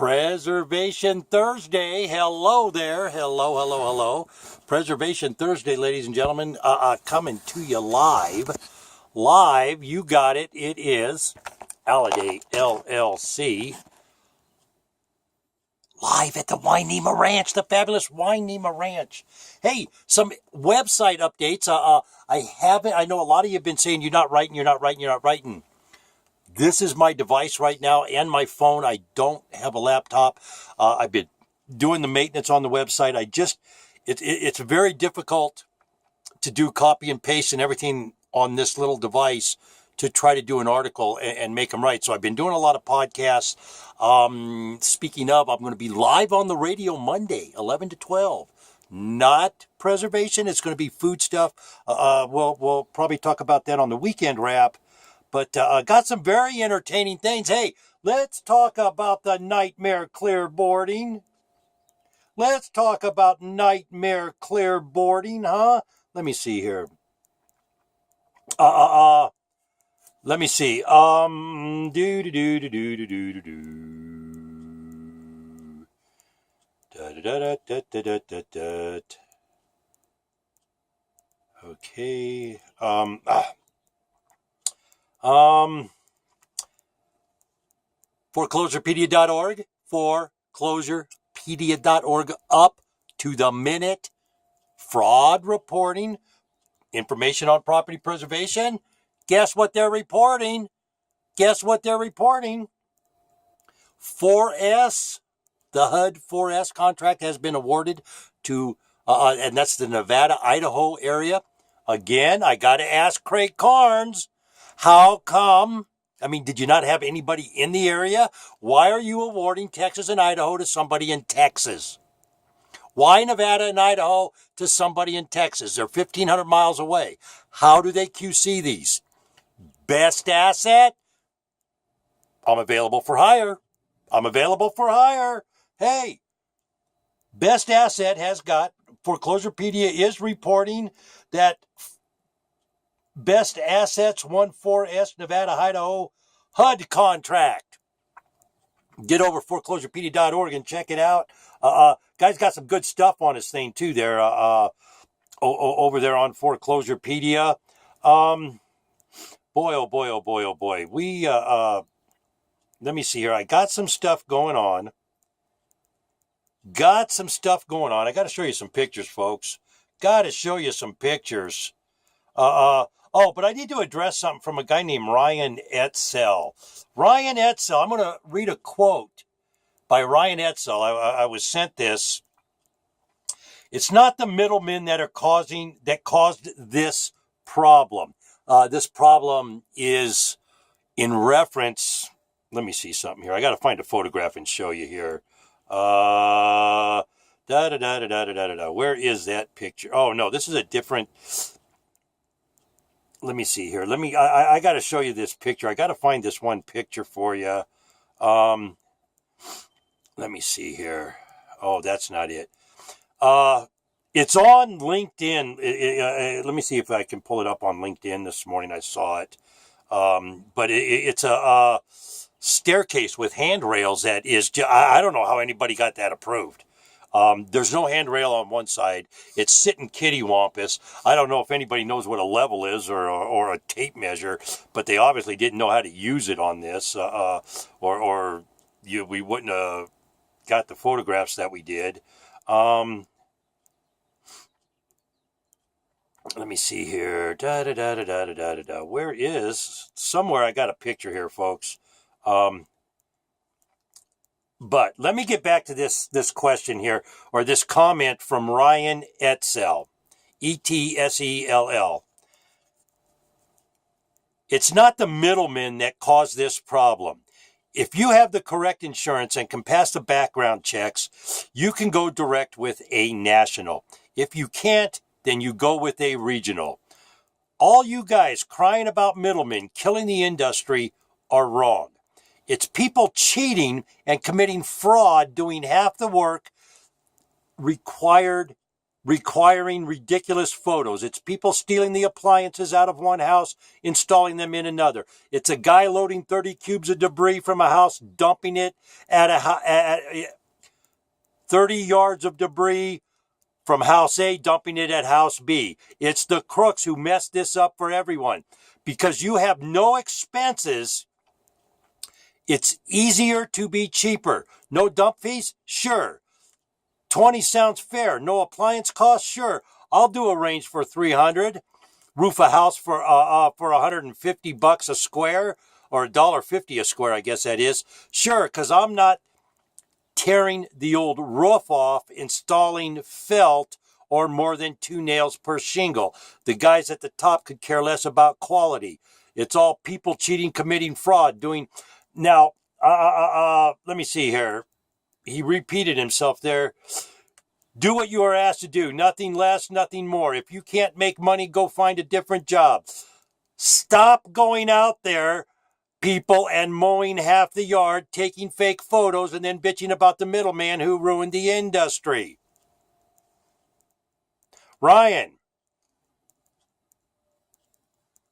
Preservation Thursday. Hello there. Hello. Preservation Thursday, ladies and gentlemen. Coming to you live. Live, you got it. It is HUDawardeee LLC. Live at the Wynema Ranch, the fabulous Wynema Ranch. Hey, some website updates. I know a lot of you have been saying you're not writing. This is my device right now and my phone. I don't have a laptop. I've been doing the maintenance on the website. It's very difficult to do copy and paste and everything on this little device to try to do an article and make them right. So I've been doing a lot of podcasts. Speaking of, I'm going to be live on the radio Monday, 11 to 12. Not preservation. It's going to be food stuff. We'll probably talk about that on the weekend wrap. But got some very entertaining things. Hey, let's talk about the nightmare clearboarding. Let's talk about nightmare clearboarding, huh? Let me see here. Let me see. Okay. Foreclosurepedia.org, foreclosurepedia.org, up to the minute fraud reporting, information on property preservation. Guess what they're reporting? 4S, the HUD 4S contract has been awarded to, and that's the Nevada, Idaho area. Again, I got to ask Craig Carnes, how come? I mean, did you not have anybody in the area? Why are you awarding Texas and Idaho to somebody in Texas? Why Nevada and Idaho to somebody in Texas? They're 1,500 miles away. How do they QC these? Best Asset? I'm available for hire. Hey, Best Asset has got, Foreclosurepedia is reporting that Best Assets 14S Nevada, Idaho HUD contract. Get over foreclosurepedia.org and check it out. Guy's got some good stuff on his thing too there, over there on Foreclosurepedia. Boy, oh boy. Let me see here. I got some stuff going on. I got to show you some pictures, folks. But I need to address something from a guy named Ryan Etzel. I'm going to read a quote by Ryan Etzel. I was sent this. It's not the middlemen that caused this problem. This problem is in reference. Let me see something here. I got to find a photograph and show you here. Where is that picture? Oh no, this is a different. Let me see here. I got to show you this picture. I got to find this one picture for you. Let me see here. Oh, that's not it. It's on LinkedIn. Let me see if I can pull it up on LinkedIn this morning. I saw it. But it's a staircase with handrails that is, I don't know how anybody got that approved. There's no handrail on one side. It's sitting kittywampus. I don't know if anybody knows what a level is or a tape measure, but they obviously didn't know how to use it on this, we wouldn't have got the photographs that we did. Let me see here. Where is somewhere? I got a picture here, folks. But let me get back to this question here, or this comment from Ryan Etzel, Etsell. It's not the middlemen that cause this problem. If you have the correct insurance and can pass the background checks, you can go direct with a national. If you can't, then you go with a regional. All you guys crying about middlemen killing the industry are wrong. It's people cheating and committing fraud, doing half the work required requiring ridiculous photos. It's people stealing the appliances out of one house, installing them in another. It's a guy loading 30 cubes of debris from a house, dumping it at 30 yards of debris from house A, dumping it at house B. It's the crooks who mess this up for everyone. Because you have no expenses, it's easier to be cheaper. No dump fees? Sure. 20 sounds fair. No appliance costs? Sure. I'll do a range for 300. Roof a house for $150 a square, or $1.50 a square, I guess that is. Sure, because I'm not tearing the old roof off, installing felt, or more than 2 nails per shingle. The guys at the top could care less about quality. It's all people cheating, committing fraud, doing... Now, let me see here. He repeated himself there. Do what you are asked to do. Nothing less, nothing more. If you can't make money, go find a different job. Stop going out there, people, and mowing half the yard, taking fake photos, and then bitching about the middleman who ruined the industry. Ryan,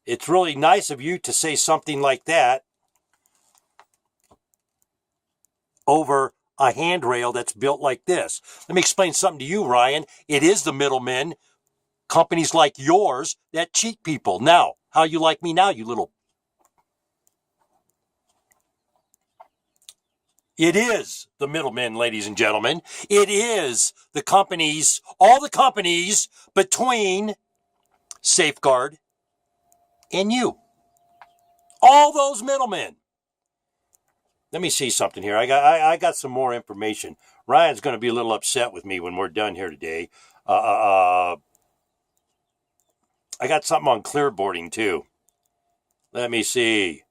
it's really nice of you to say something like that over a handrail that's built like this. Let me explain something to you, Ryan. It is the middlemen, companies like yours, that cheat people. Now, how you like me now, you little... It is the middlemen, ladies and gentlemen. It is the companies, all the companies between Safeguard and you. All those middlemen. Let me see something here. I got some more information. Ryan's going to be a little upset with me when we're done here today. I got something on clearboarding too. Let me see.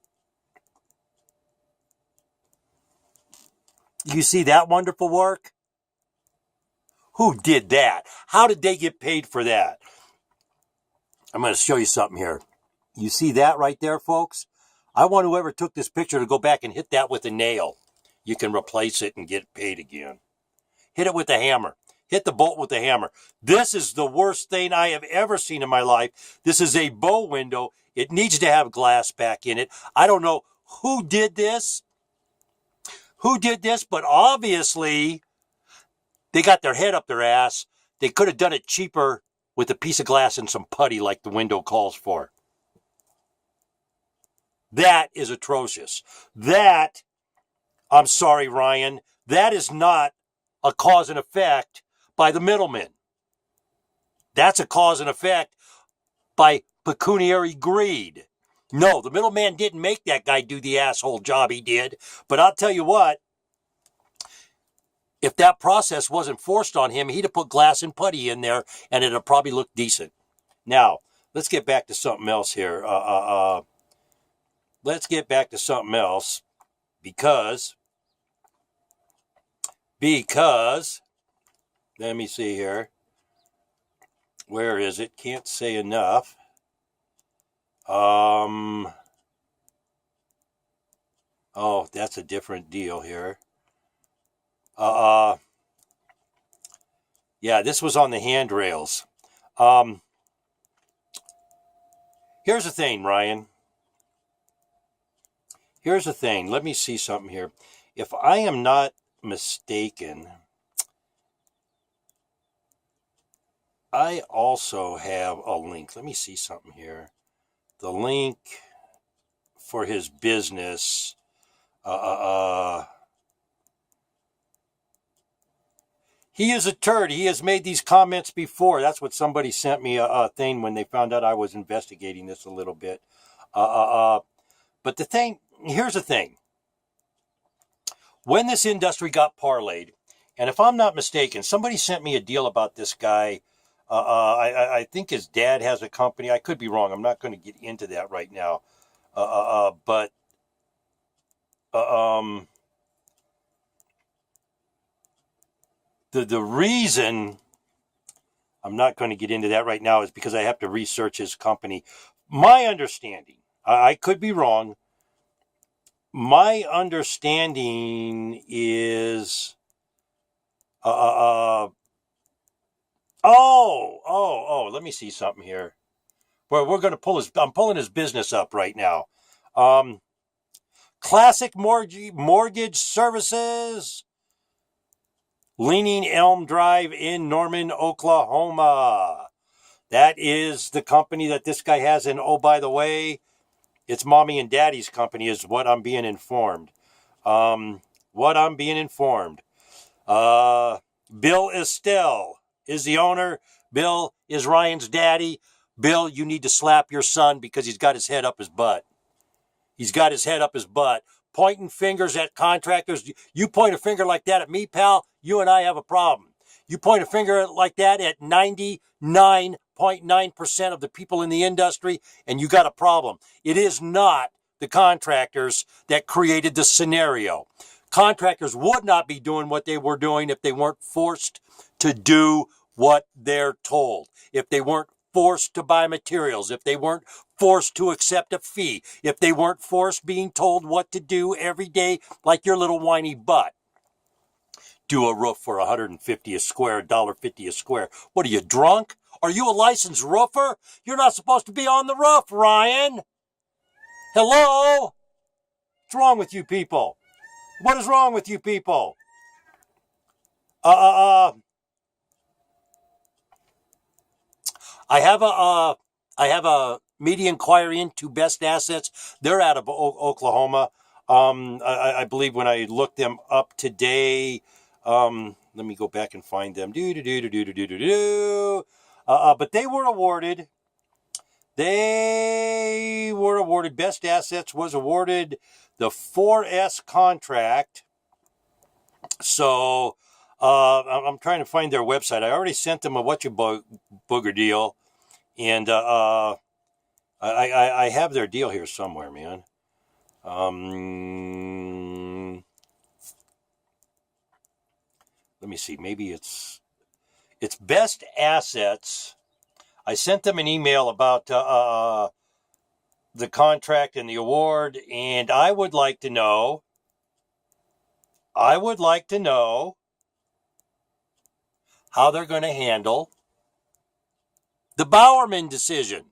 You see that wonderful work? Who did that? How did they get paid for that? I'm going to show you something here. You see that right there, folks? I want whoever took this picture to go back and hit that with a nail. You can replace it and get paid again. Hit it with a hammer. Hit the bolt with a hammer. This is the worst thing I have ever seen in my life. This is a bow window. It needs to have glass back in it. I don't know who did this. But obviously they got their head up their ass. They could have done it cheaper with a piece of glass and some putty like the window calls for. That is atrocious. That, I'm sorry, Ryan, that is not a cause and effect by the middlemen. That's a cause and effect by pecuniary greed. No, the middleman didn't make that guy do the asshole job he did. But I'll tell you what, if that process wasn't forced on him, he'd have put glass and putty in there and it'd have probably looked decent. Now, let's get back to something else here. Let's get back to something else because, let me see here. Where is it? Can't say enough. Oh, that's a different deal here. Yeah, this was on the handrails. Here's the thing, Ryan. Here's the thing. Let me see something here. If I am not mistaken, I also have a link. Let me see something here. The link for his business. He is a turd. He has made these comments before. That's what somebody sent me a thing when they found out I was investigating this a little bit. But the thing, here's the thing. When this industry got parlayed, and if I'm not mistaken, somebody sent me a deal about this guy. I think his dad has a company. I could be wrong. I'm not going to get into that right now. But the reason I'm not going to get into that right now is because I have to research his company. My understanding, I could be wrong. My understanding is, Let me see something here. We're going to I'm pulling his business up right now. Classic Mortgage Services, Leaning Elm Drive in Norman, Oklahoma. That is the company that this guy has. And oh, by the way, it's mommy and daddy's company is what I'm being informed. Bill Estelle is the owner. Bill is Ryan's daddy. Bill, you need to slap your son because he's got his head up his butt. He's got his head up his butt. Pointing fingers at contractors. You point a finger like that at me, pal, you and I have a problem. You point a finger like that at 99.9% of the people in the industry, and you got a problem. It is not the contractors that created the scenario. Contractors would not be doing what they were doing if they weren't forced to do what they're told. If they weren't forced to buy materials, if they weren't forced to accept a fee, if they weren't forced being told what to do every day like your little whiny butt. Do a roof for $150 a square, $1.50 a square. What are you, drunk? Are you a licensed roofer? You're not supposed to be on the roof, Ryan. Hello? What's wrong with you people? What is wrong with you people? I have a media inquiry into Best Assets. They're out of Oklahoma. I believe when I looked them up today, let me go back and find them. But they were awarded. Best Assets was awarded the 4S contract. So I'm trying to find their website. I already sent them a booger deal, and I have their deal here somewhere, man. Let me see. Maybe it's Best Assets. I sent them an email about the contract and the award, and I would like to know how they're going to handle the Bowerman decision.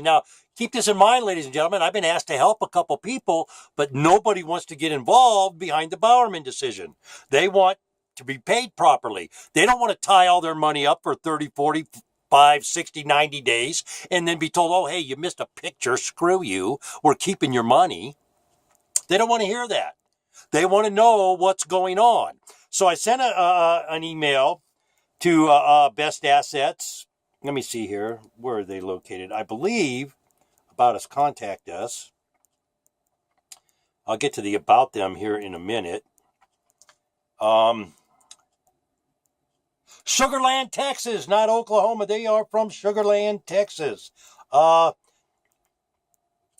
Now, keep this in mind, ladies and gentlemen. I've been asked to help a couple people, but nobody wants to get involved behind the Bowerman decision. They want to be paid properly. They don't want to tie all their money up for 30, 45, 60, 90 days and then be told, oh, hey, you missed a picture. Screw you. We're keeping your money. They don't want to hear that. They want to know what's going on. So I sent an email to Best Assets. Let me see here. Where are they located? I believe About Us contact us. I'll get to the about them here in a minute. Sugarland, Texas, not Oklahoma. They are from Sugarland, Texas. I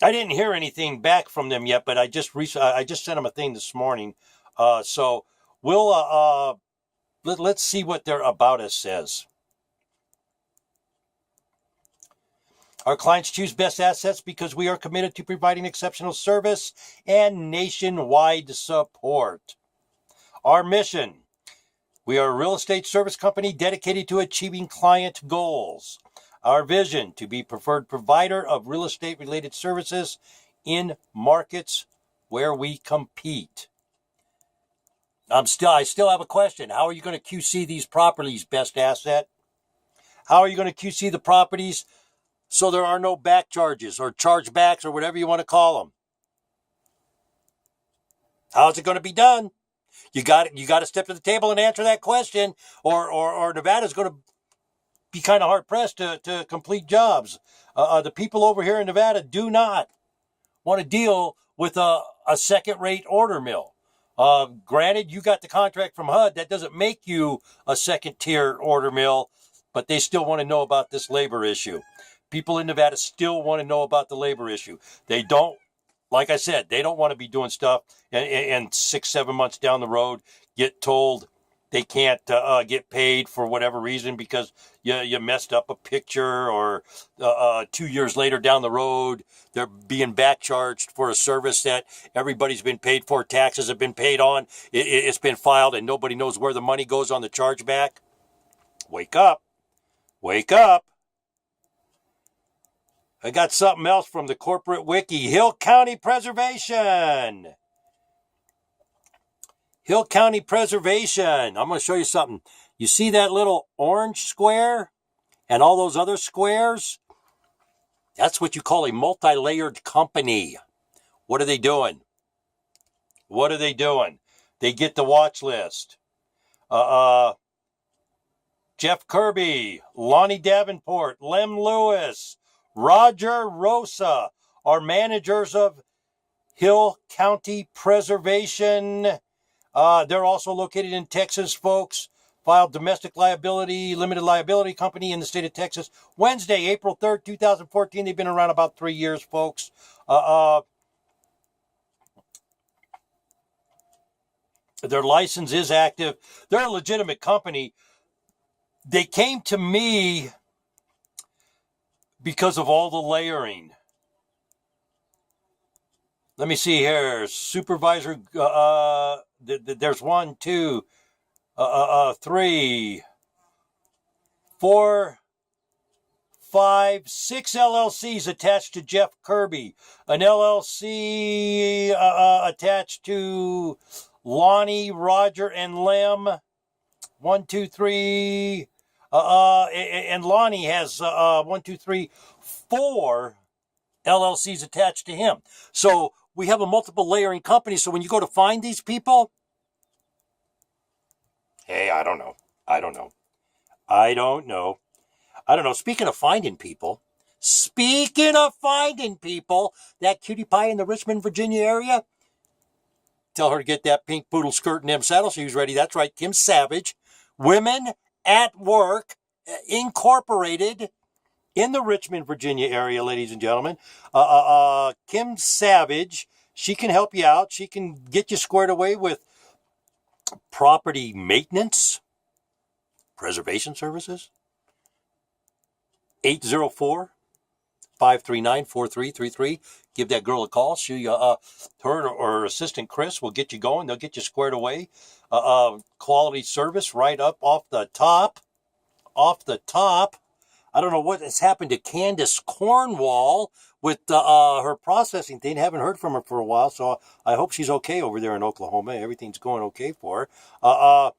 didn't hear anything back from them yet, but I just sent them a thing this morning. So we'll let's see what their About Us says. Our clients choose Best Assets because we are committed to providing exceptional service and nationwide support. Our mission: we are a real estate service company dedicated to achieving client goals. Our vision: to be preferred provider of real estate related services in markets where we compete. I still have a question. How are you going to QC these properties, Best Asset? How are you going to QC the properties so there are no back charges or chargebacks or whatever you want to call them? How's it going to be done? You got to step to the table and answer that question, or Nevada's going to be kind of hard pressed to complete jobs. The people over here in Nevada do not want to deal with a second-rate order mill. Granted, you got the contract from HUD. That doesn't make you a second-tier order mill, but they still want to know about this labor issue. People in Nevada still want to know about the labor issue. They don't, like I said, they don't want to be doing stuff and 6-7 months down the road get told they can't get paid for whatever reason because you messed up a picture, or 2 years later down the road, they're being back charged for a service that everybody's been paid for, taxes have been paid on, it's been filed, and nobody knows where the money goes on the chargeback. Wake up. Wake up. I got something else from the corporate wiki. Hill County Preservation. Hill County Preservation. I'm going to show you something. You see that little orange square and all those other squares? That's what you call a multi-layered company. What are they doing? What are they doing? They get the watch list. Jeff Kirby, Lonnie Davenport, Lem Lewis, Roger Rosa are managers of Hill County Preservation. They're also located in Texas, folks. Filed domestic liability, limited liability company in the state of Texas. Wednesday, April 3rd, 2014. They've been around about 3 years, folks. Their license is active. They're a legitimate company. They came to me because of all the layering. Let me see here. Supervisor, there's 1, 2, 3, 4, 5, 6 LLCs attached to Jeff Kirby. An LLC attached to Lonnie, Roger, and Lem. 1, 2, 3. And Lonnie has 1, 2, 3, 4 LLCs attached to him. So we have a multiple layering company. So when you go to find these people, hey, I don't know. Speaking of finding people, that cutie pie in the Richmond, Virginia area, tell her to get that pink poodle skirt and them saddle shoes ready. That's right, Kim Savage. Women at Work Incorporated in the Richmond, Virginia area, ladies and gentlemen. Kim Savage, she can help you out. She can get you squared away with property maintenance, preservation services. 804-539-4333. Give that girl a call. She, her or her assistant Chris will get you going. They'll get you squared away. Quality service right up off the top. I don't know what has happened to Candace Cornwall with her processing thing. Haven't heard from her for a while, so I hope she's okay over there in Oklahoma. Everything's going okay for her.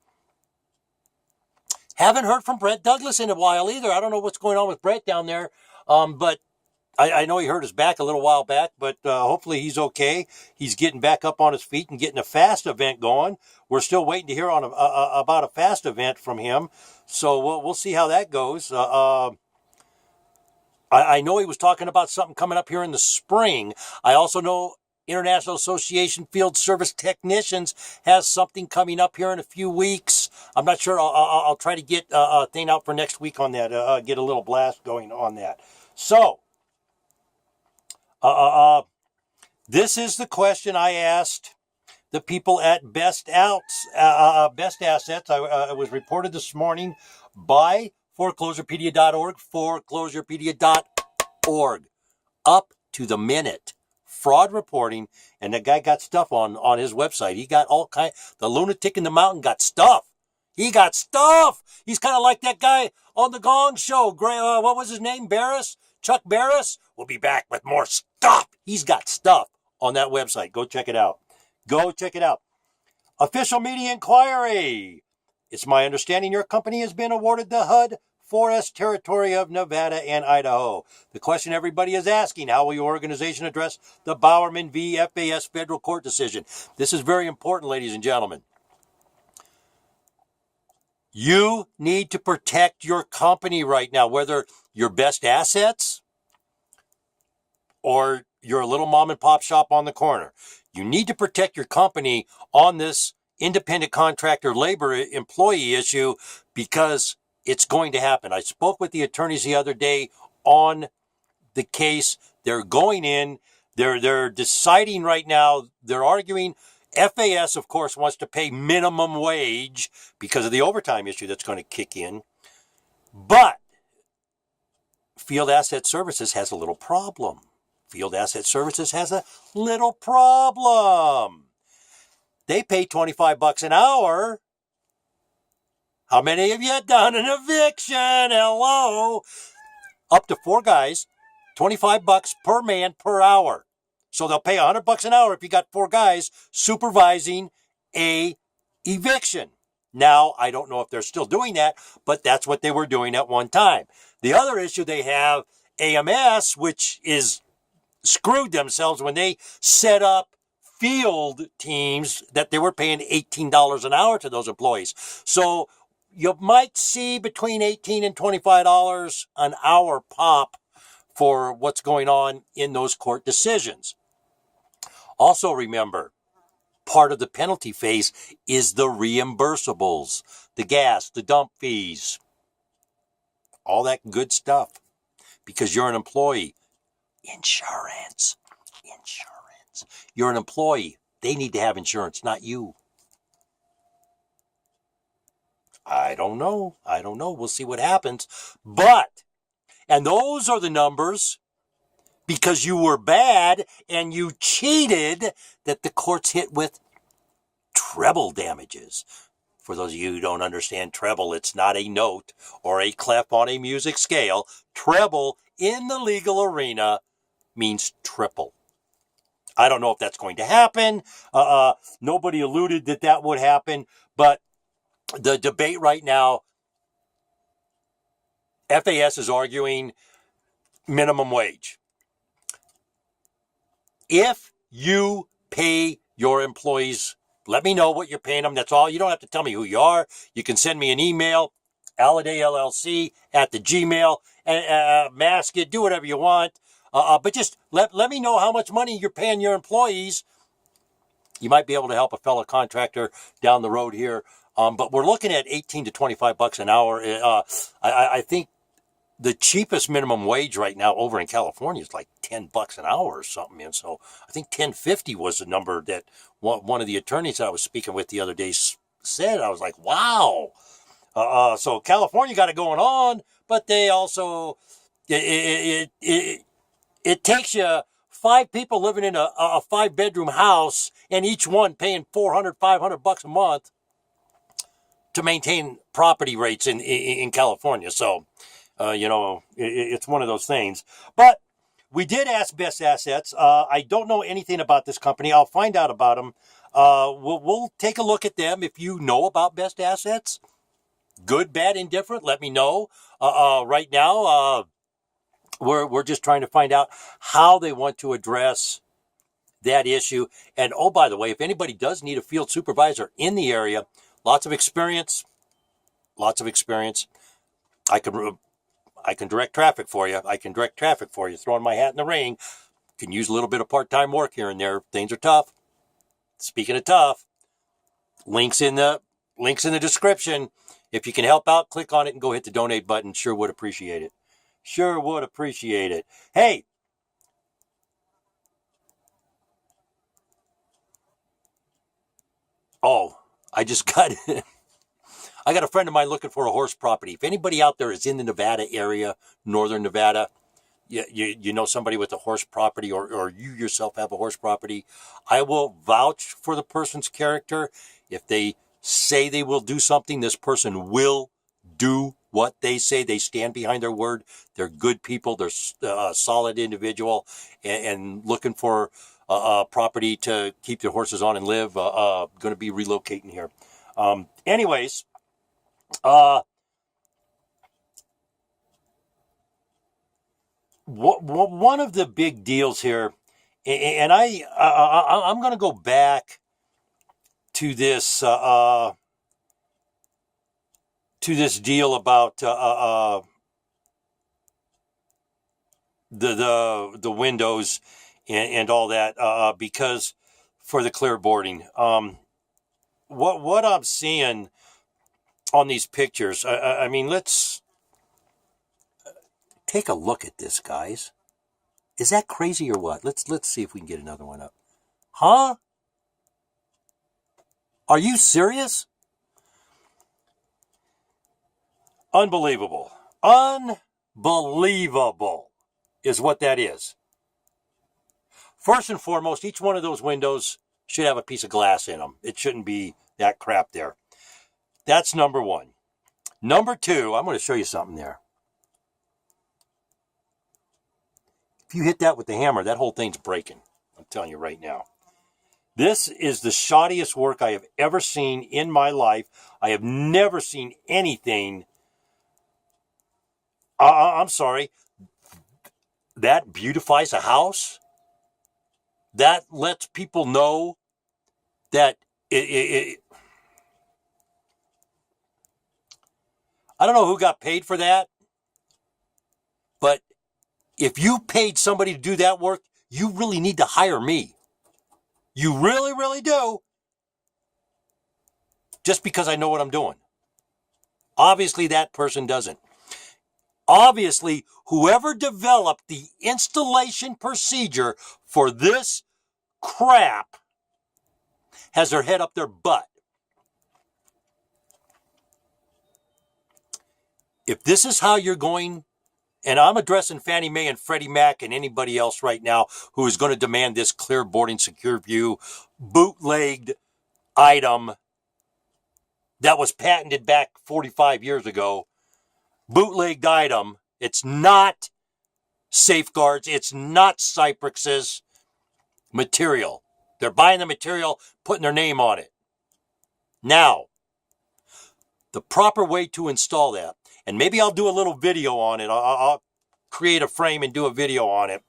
Haven't heard from Brett Douglas in a while either. I don't know what's going on with Brett down there, but I know he hurt his back a little while back, but hopefully he's okay. He's getting back up on his feet and getting a fast event going. We're still waiting to hear on about a fast event from him, so we'll see how that goes. I know he was talking about something coming up here in the spring. I also know International Association Field Service Technicians has something coming up here in a few weeks. I'm not sure. I'll try to get a thing out for next week on that, get a little blast going on that. So, this is the question I asked the people at Best Assets. It was reported this morning by foreclosurepedia.org, foreclosurepedia.org. Up to the minute. Fraud reporting, and the guy got stuff on his website. He got all kind. The lunatic in the mountain got stuff. He got stuff. He's kind of like that guy on the Gong Show. What was his name? Barris? Chuck Barris? We'll be back with more stuff. He's got stuff on that website. Go check it out. Official media inquiry. It's my understanding your company has been awarded the HUD Forest Territory of Nevada and Idaho. The question everybody is asking, how will your organization address the Bowerman v. FAS federal court decision? This is very important, ladies and gentlemen. You need to protect your company right now, whether your Best Assets or you're a little mom and pop shop on the corner. You need to protect your company on this independent contractor labor employee issue because it's going to happen. I spoke with the attorneys the other day on the case. They're going in. They're deciding right now. They're arguing. FAS, of course, wants to pay minimum wage because of the overtime issue that's going to kick in. But Field Asset Services has a little problem. Field Asset Services has a little problem. They pay $25 an hour. How many of you done an eviction? Hello. Up to 4 guys, $25 per man per hour. So they'll pay $100 an hour if you got 4 guys supervising a eviction. Now, I don't know if they're still doing that, but that's what they were doing at one time. The other issue they have, AMS, which is screwed themselves when they set up field teams that they were paying $18 an hour to those employees. So you might see between $18 and $25 an hour pop for what's going on in those court decisions. Also remember, part of the penalty phase is the reimbursables, the gas, the dump fees, all that good stuff, because you're an employee. Insurance. You're an employee. They need to have insurance, not you. I don't know. We'll see what happens. And those are the numbers because you were bad and you cheated that the courts hit with treble damages. For those of you who don't understand treble, it's not a note or a clef on a music scale. Treble in the legal arena means triple. I don't know if that's going to happen. Nobody alluded that would happen, but the debate right now, FAS is arguing minimum wage. If you pay your employees, let me know what you're paying them. That's all. You don't have to tell me who you are. You can send me an email, alladayllc@gmail, mask it, do whatever you want. But just let me know how much money you're paying your employees. You might be able to help a fellow contractor down the road here. But we're looking at $18 to $25 an hour. I think the cheapest minimum wage right now over in California is like $10 an hour or something. And so I think $10.50 was the number that one of the attorneys I was speaking with the other day said. I was like, wow. So California got it going on, but they also, it takes you 5 people living in a 5-bedroom house and each one paying $400, $500 a month to maintain property rates in California. So, it's one of those things. But we did ask Best Assets. I don't know anything about this company. I'll find out about them. We'll take a look at them. If you know about Best Assets, good, bad, indifferent, let me know. Right now, we're just trying to find out how they want to address that issue. And oh, by the way, if anybody does need a field supervisor in the area, lots of experience. I can direct traffic for you. Throwing my hat in the ring. Can use a little bit of part-time work here and there. Things are tough. Speaking of tough, links in the description. If you can help out, click on it and go hit the donate button. Sure would appreciate it. Hey, I just got I got a friend of mine looking for a horse property. If anybody out there is in the Nevada area, northern Nevada, you know somebody with a horse property or you yourself have a horse property, I will vouch for the person's character. If they say they will do something, this person will do what they say. They stand behind their word. They're good people. They're a solid individual and looking for property to keep their horses on and live. Going to be relocating here. Anyways, one of the big deals here, and I'm going to go back to this deal about the windows and all that because for the clearboarding, what I'm seeing on these pictures, I mean, let's take a look at this, guys. Is that crazy or what? Let's see if we can get another one up. Huh? Are you serious? Unbelievable. Unbelievable is what that is. First and foremost, each one of those windows should have a piece of glass in them. It shouldn't be that crap there. That's number one. Number two, I'm going to show you something there. If you hit that with the hammer, that whole thing's breaking. I'm telling you right now. This is the shoddiest work I have ever seen in my life. I have never seen anything. I'm sorry. That beautifies a house. That lets people know that I don't know who got paid for that, but if you paid somebody to do that work, you really need to hire me. You really, really do. Just because I know what I'm doing. Obviously, that person doesn't. Obviously, whoever developed the installation procedure for this crap has their head up their butt. If this is how you're going, and I'm addressing Fannie Mae and Freddie Mac and anybody else right now who is going to demand this clear boarding, secure view, bootlegged item that was patented back 45 years ago, bootlegged item. It's not Safeguards. It's not Cyprex's material. They're buying the material, putting their name on it. Now, the proper way to install that, and maybe I'll do a little video on it. I'll create a frame and do a video on it.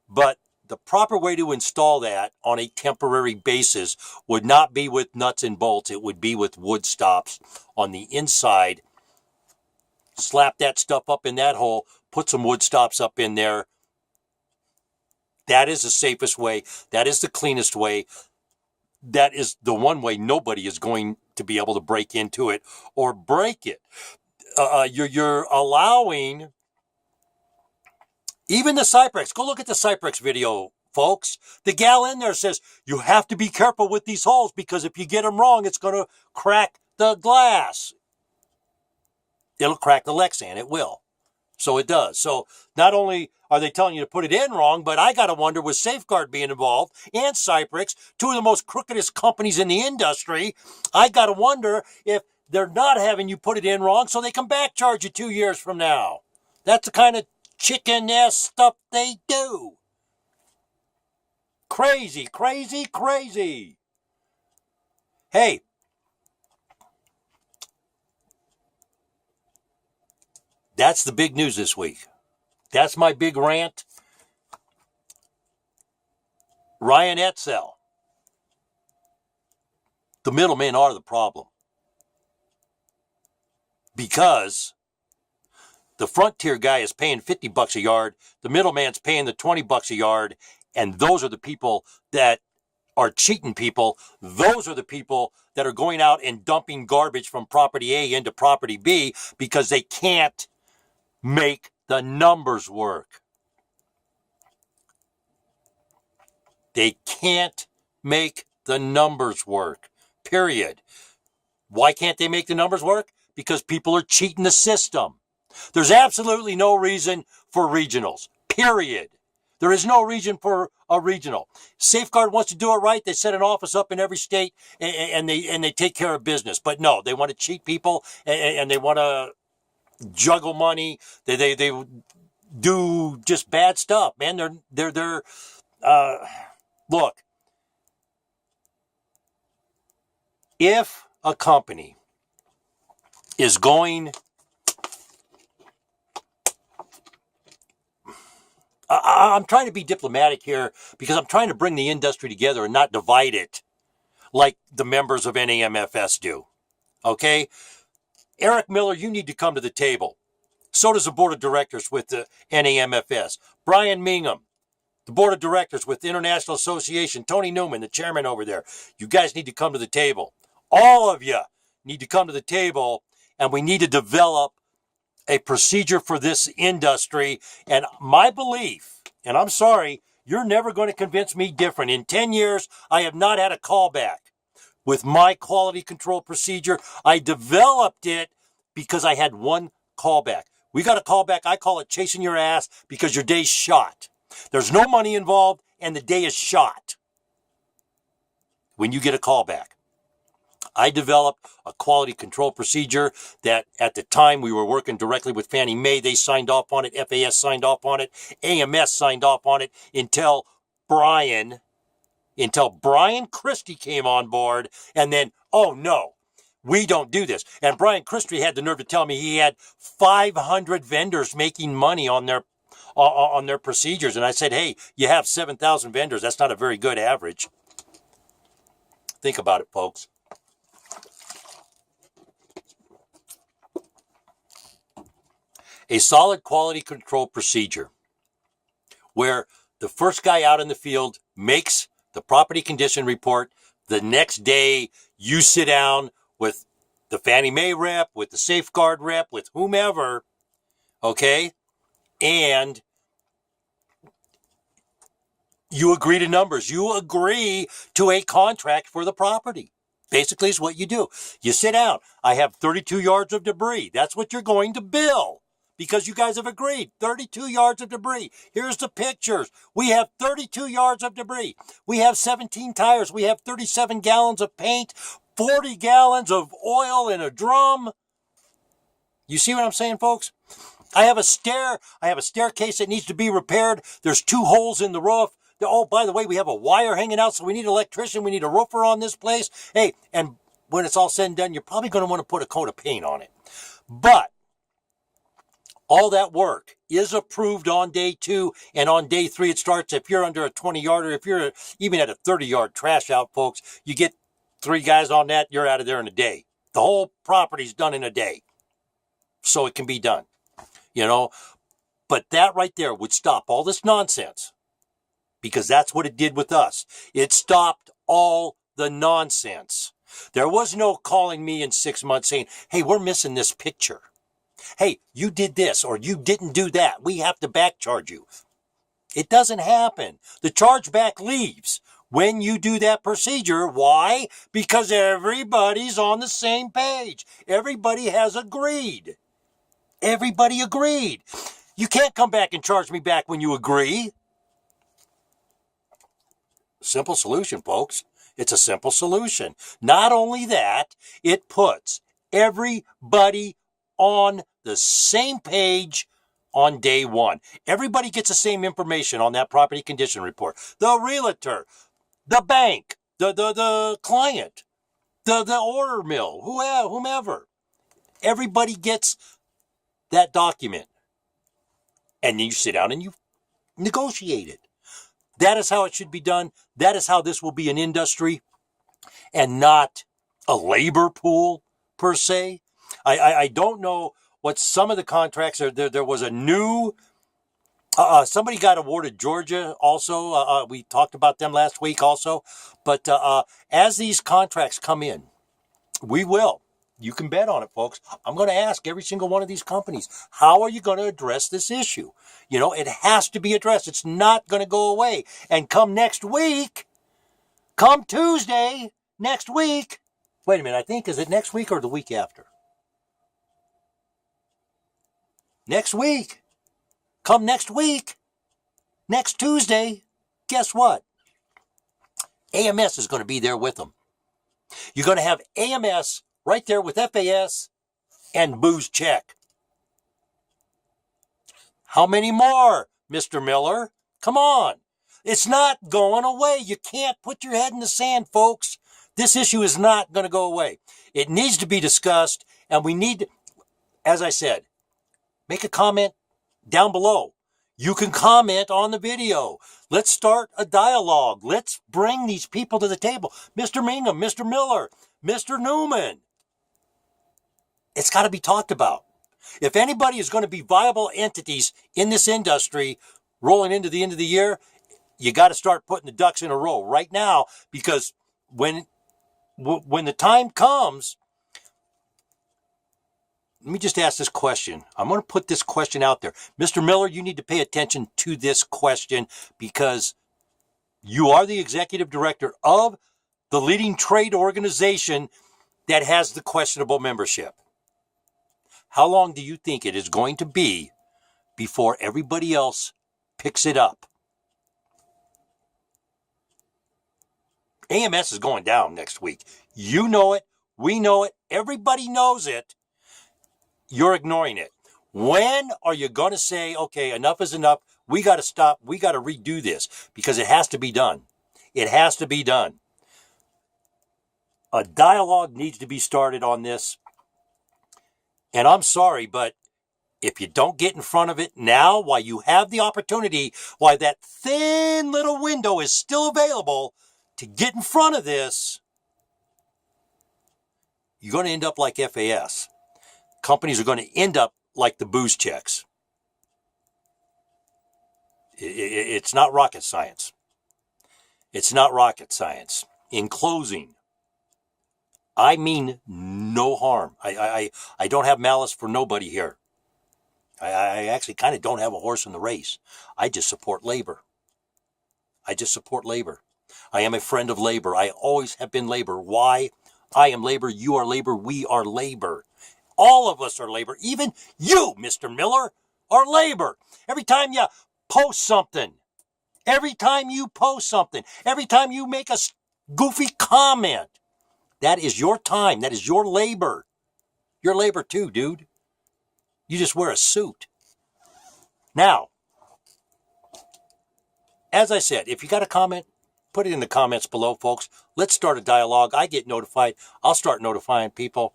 But the proper way to install that on a temporary basis would not be with nuts and bolts. It would be with wood stops on the inside. Slap that stuff up in that hole. Put some wood stops up in there. That is the safest way. That is the cleanest way. That is the one way nobody is going to be able to break into it or break it. You're allowing even the Cyprex. Go look at the Cyprex video, folks. The gal in there says you have to be careful with these holes because if you get them wrong, it's going to crack the glass. It'll crack the Lexan. It will. So it does. So not only are they telling you to put it in wrong, but I got to wonder with Safeguard being involved and Cyprex, two of the most crookedest companies in the industry, I got to wonder if they're not having you put it in wrong so they can back charge you 2 years from now. That's the kind of chicken ass stuff they do. Crazy, crazy, crazy. Hey, that's the big news this week. That's my big rant. Ryan Etzel. The middlemen are the problem. Because the front tier guy is paying $50 a yard, the middleman's paying the $20 a yard, and those are the people that are cheating people. Those are the people that are going out and dumping garbage from property A into property B because they can't make the numbers work. They can't make the numbers work. Period. Why can't they make the numbers work? Because people are cheating the system. There's absolutely no reason for regionals. Period. There is no reason for a regional. Safeguard wants to do it right. They set an office up in every state and they take care of business. But no, they want to cheat people and they want to juggle money. They do just bad stuff, man. They're look. If a company is going, I'm trying to be diplomatic here because I'm trying to bring the industry together and not divide it like the members of NAMFS do. Okay? Eric Miller, you need to come to the table. So does the board of directors with the NAMFS. Brian Mingham, the board of directors with the International Association. Tony Newman, the chairman over there. You guys need to come to the table. All of you need to come to the table, and we need to develop a procedure for this industry. And my belief, and I'm sorry, you're never going to convince me different. In 10 years, I have not had a callback with my quality control procedure. I developed it because I had one callback. We got a callback. I call it chasing your ass because your day's shot. There's no money involved and the day is shot when you get a callback. I developed a quality control procedure that at the time we were working directly with Fannie Mae. They signed off on it. FAS signed off on it. AMS signed off on it until Brian Christie came on board, and then, oh no, we don't do this. And Brian Christie had the nerve to tell me he had 500 vendors making money on their procedures. And I said, hey, you have 7,000 vendors. That's not a very good average. Think about it, folks. A solid quality control procedure where the first guy out in the field makes the property condition report. The next day, you sit down with the Fannie Mae rep, with the Safeguard rep, with whomever, okay? And you agree to numbers. You agree to a contract for the property. Basically, is what you do. You sit down. I have 32 yards of debris. That's what you're going to bill. Because you guys have agreed, 32 yards of debris. Here's the pictures. We have 32 yards of debris. We have 17 tires. We have 37 gallons of paint, 40 gallons of oil in a drum. You see what I'm saying, folks? I have a staircase that needs to be repaired. There's 2 holes in the roof. Oh, by the way, we have a wire hanging out, so we need an electrician. We need a roofer on this place. Hey, and when it's all said and done, you're probably going to want to put a coat of paint on it. But all that work is approved on day 2, and on day 3 it starts. If you're under a 20-yarder, if you're even at a 30-yard trash out, folks, you get 3 guys on that, you're out of there in a day. The whole property's done in a day. So it can be done, you know. But that right there would stop all this nonsense, because that's what it did with us. It stopped all the nonsense. There was no calling me in 6 months saying, hey, we're missing this picture. Hey, you did this or you didn't do that. We have to back charge you. It doesn't happen. The chargeback leaves when you do that procedure. Why? Because everybody's on the same page. Everybody has agreed. Everybody agreed. You can't come back and charge me back when you agree. Simple solution, folks. It's a simple solution. Not only that, it puts everybody on the same page on day 1. Everybody gets the same information on that property condition report. The realtor, the bank, the client, the order mill, whomever. Everybody gets that document. And then you sit down and you negotiate it. That is how it should be done. That is how this will be an industry and not a labor pool per se. I don't know what some of the contracts are. There was a new, somebody got awarded Georgia also. We talked about them last week also. But as these contracts come in, we will. You can bet on it, folks. I'm going to ask every single one of these companies, how are you going to address this issue? You know, it has to be addressed. It's not going to go away. And come next week, come Tuesday, next week. Wait a minute, I think, is it next week or the week after? Next week. Come next week. Next Tuesday. Guess what? AMS is going to be there with them. You're going to have AMS right there with FAS and Boo's check. How many more, Mr. Miller? Come on. It's not going away. You can't put your head in the sand, folks. This issue is not going to go away. It needs to be discussed, and we need to, as I said, make a comment down below. You can comment on the video. Let's start a dialogue. Let's bring these people to the table. Mr. Mingham, Mr. Miller, Mr. Newman. It's got to be talked about. If anybody is going to be viable entities in this industry rolling into the end of the year, you got to start putting the ducks in a row right now, because when the time comes, let me just ask this question. I'm going to put this question out there. Mr. Miller, you need to pay attention to this question, because you are the executive director of the leading trade organization that has the questionable membership. How long do you think it is going to be before everybody else picks it up? AMS is going down next week. You know it. We know it. Everybody knows it. You're ignoring it. When are you going to say, okay, enough is enough. We got to stop. We got to redo this because it has to be done. It has to be done. A dialogue needs to be started on this. And I'm sorry, but if you don't get in front of it now, while you have the opportunity, while that thin little window is still available to get in front of this, you're going to end up like FAS. Companies are going to end up like the booze checks. It's not rocket science. It's not rocket science. In closing, I mean no harm. I don't have malice for nobody here. I actually kind of don't have a horse in the race. I just support labor. I just support labor. I am a friend of labor. I always have been labor. Why? I am labor. You are labor. We are labor. All of us are labor. Even you, Mr. Miller, are labor. Every time you post something, every time you make a goofy comment, that is your time. That is your labor. Your labor too, dude. You just wear a suit. Now, as I said, if you got a comment, put it in the comments below, folks. Let's start a dialogue. I get notified. I'll start notifying people,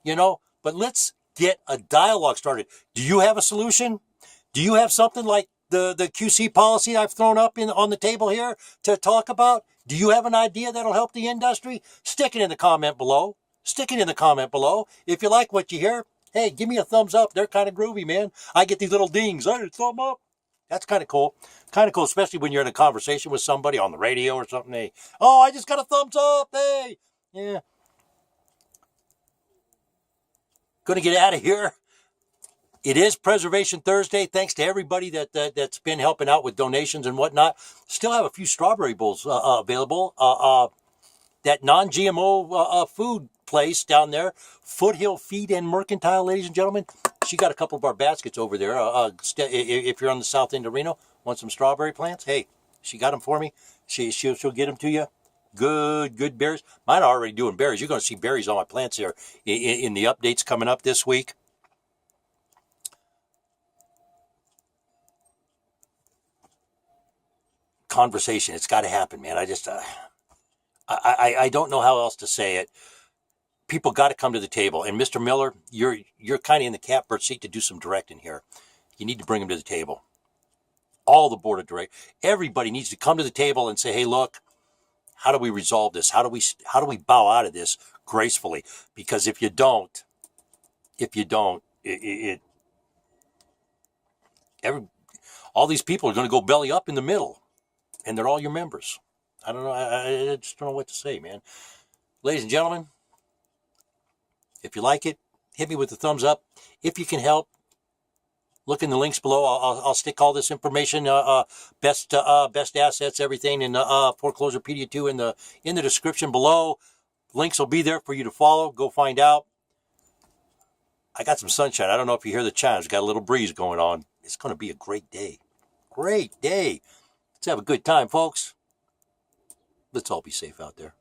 but let's get a dialogue started. Do you have a solution? Do you have something like the QC policy I've thrown up on the table here to talk about? Do you have an idea that'll help the industry? Stick it in the comment below. Stick it in the comment below. If you like what you hear, hey, give me a thumbs up. They're kind of groovy, man. I get these little dings. Hey, thumb up. That's kind of cool. Kind of cool, especially when you're in a conversation with somebody on the radio or something. Hey, oh, I just got a thumbs up. Hey. Yeah. Going to get out of here. It is Preservation Thursday. Thanks to everybody that's been helping out with donations and whatnot. Still have a few strawberry bowls available. That non-GMO food place down there, Foothill Feed and Mercantile, ladies and gentlemen. She got a couple of our baskets over there. If you're on the south end of Reno, want some strawberry plants? Hey, she got them for me. She'll get them to you. Good berries. Mine are already doing berries. You're going to see berries on my plants here in the updates coming up this week. Conversation. It's got to happen, man. I don't know how else to say it. People got to come to the table. And Mr. Miller, you're kind of in the catbird seat to do some directing here. You need to bring them to the table. All the board of directors, everybody needs to come to the table and say, hey, look, how do we resolve this? How do we bow out of this gracefully? Because if you don't, all these people are going to go belly up in the middle, and they're all your members. I don't know. I just don't know what to say, man. Ladies and gentlemen, if you like it, hit me with a thumbs up. If you can help, look in the links below. I'll stick all this information, best assets, everything, in Foreclosurepedia 2 in the description below. Links will be there for you to follow. Go find out. I got some sunshine. I don't know if you hear the chimes. Got a little breeze going on. It's going to be a great day. Great day. Let's have a good time, folks. Let's all be safe out there.